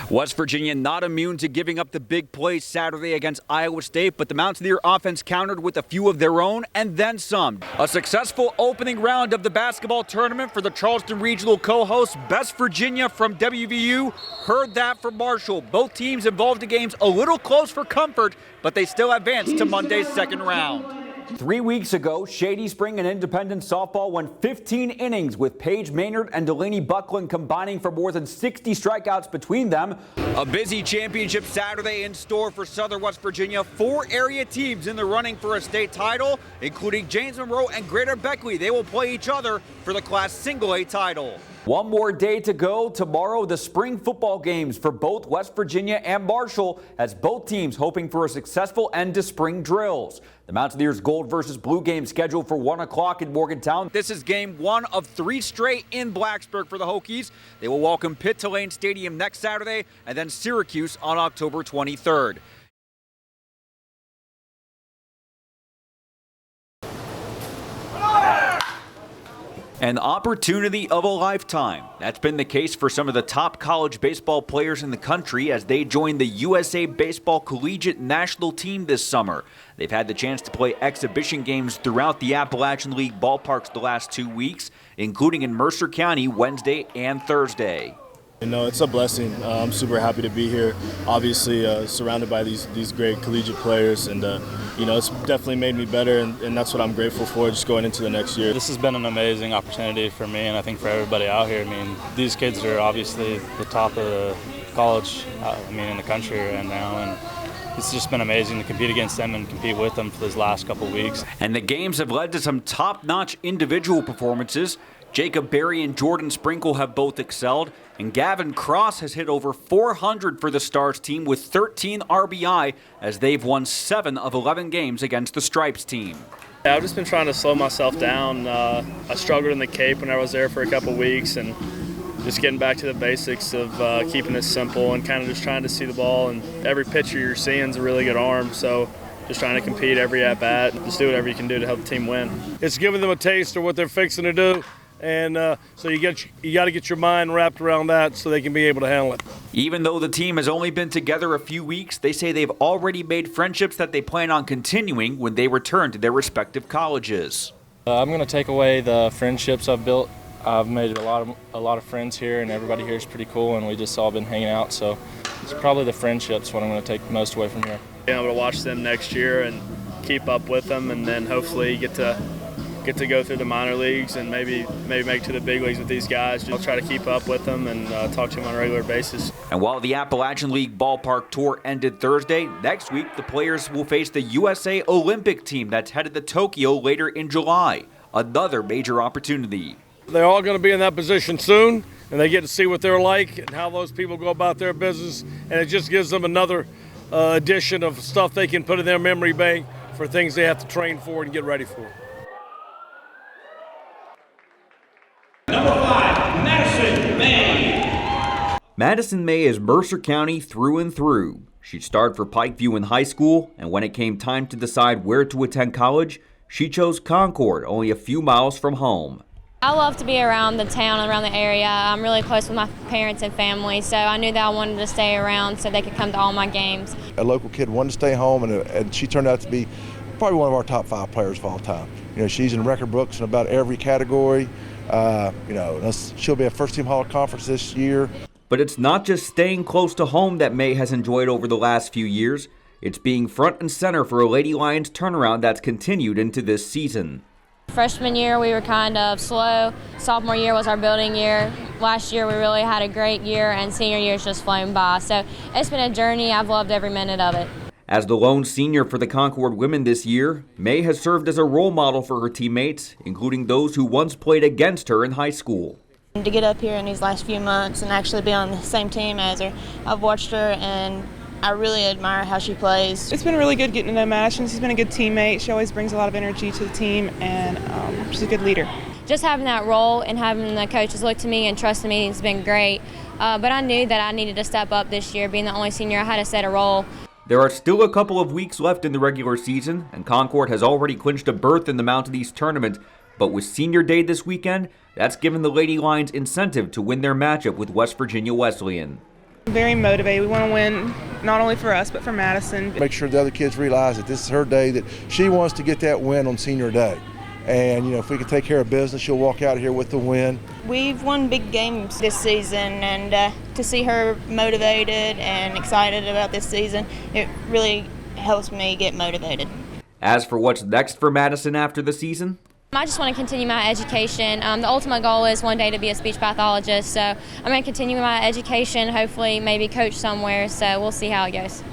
West Virginia not immune to giving up the big plays Saturday against Iowa State, but the Mountaineer offense countered with a few of their own and then some. A successful opening round of the basketball tournament for the Charleston Regional co-host. Best Virginia from WVU heard that from Marshall. Both teams involved in games a little close for comfort, but they still advanced to Monday's second round. 3 weeks ago, Shady Spring and Independent softball went 15 innings with Paige Maynard and Delaney Buckland combining for more than 60 strikeouts between them. A busy championship Saturday in store for Southern West Virginia. 4 area teams in the running for a state title, including James Monroe and Greater Beckley. They will play each other for the Class Single A title. One more day to go. Tomorrow, the spring football games for both West Virginia and Marshall, as both teams hoping for a successful end to spring drills. The Mountaineers Gold versus Blue game scheduled for 1 o'clock in Morgantown. This is game 1 of 3 straight in Blacksburg for the Hokies. They will welcome Pitt to Lane Stadium next Saturday and then Syracuse on October 23rd. An opportunity of a lifetime. That's been the case for some of the top college baseball players in the country as they join the USA Baseball Collegiate National Team this summer. They've had the chance to play exhibition games throughout the Appalachian League ballparks the last 2 weeks, including in Mercer County Wednesday and Thursday. You know, it's a blessing. I'm super happy to be here. Obviously, surrounded by these great collegiate players, and you know, it's definitely made me better, and that's what I'm grateful for, just going into the next year. This has been an amazing opportunity for me, and I think for everybody out here. I mean, these kids are obviously the top of the college, in the country right now, and it's just been amazing to compete against them and compete with them for these last couple of weeks. And the games have led to some top-notch individual performances. Jacob Berry and Jordan Sprinkle have both excelled, and Gavin Cross has hit over 400 for the Stars team with 13 RBI as they've won 7 of 11 games against the Stripes team. Yeah, I've just been trying to slow myself down. I struggled in the Cape when I was there for a couple weeks, and just getting back to the basics of keeping it simple and kind of just trying to see the ball. And every pitcher you're seeing is a really good arm, so just trying to compete every at-bat, just do whatever you can do to help the team win. It's giving them a taste of what they're fixing to do. And so you got to get your mind wrapped around that so they can be able to handle it. Even though the team has only been together a few weeks, they say they've already made friendships that they plan on continuing when they return to their respective colleges. I'm going to take away the friendships I've built. I've made a lot of friends here, and everybody here is pretty cool, and we just all been hanging out. So it's probably the friendships what I'm going to take most away from here. Being able to watch them next year and keep up with them, and then hopefully get to go through the minor leagues and maybe make to the big leagues with these guys. I'll try to keep up with them and talk to them on a regular basis. And while the Appalachian League ballpark tour ended Thursday, next week the players will face the USA Olympic team that's headed to Tokyo later in July. Another major opportunity. They're all going to be in that position soon, and they get to see what they're like and how those people go about their business, and it just gives them another addition of stuff they can put in their memory bank for things they have to train for and get ready for. Number 5, Madison May. Madison May is Mercer County through and through. She starred for Pikeview in high school, and when it came time to decide where to attend college, she chose Concord, only a few miles from home. I love to be around the town, around the area. I'm really close with my parents and family, so I knew that I wanted to stay around so they could come to all my games. A local kid wanted to stay home, and she turned out to be probably one of our top 5 players of all time. You know, she's in record books in about every category. She'll be a first-team Hall of Conference this year. But it's not just staying close to home that May has enjoyed over the last few years. It's being front and center for a Lady Lions turnaround that's continued into this season. Freshman year, we were kind of slow. Sophomore year was our building year. Last year, we really had a great year, and senior year's just flown by. So it's been a journey. I've loved every minute of it. As the lone senior for the Concord women this year, May has served as a role model for her teammates, including those who once played against her in high school. To get up here in these last few months and actually be on the same team as her, I've watched her and I really admire how she plays. It's been really good getting to know Madison. She's been a good teammate. She always brings a lot of energy to the team, and she's a good leader. Just having that role and having the coaches look to me and trust me has been great. But I knew that I needed to step up this year. Being the only senior, I had to set a role. There are still a couple of weeks left in the regular season, and Concord has already clinched a berth in the Mountain East tournament. But with Senior Day this weekend, that's given the Lady Lions incentive to win their matchup with West Virginia Wesleyan. Very motivated. We want to win not only for us but for Madison. Make sure the other kids realize that this is her day, that she wants to get that win on senior day. And, you know, if we can take care of business, she'll walk out of here with the win. We've won big games this season, and to see her motivated and excited about this season, it really helps me get motivated. As for what's next for Madison after the season, I just want to continue my education. The ultimate goal is one day to be a speech pathologist, so I'm going to continue my education, hopefully maybe coach somewhere, so we'll see how it goes.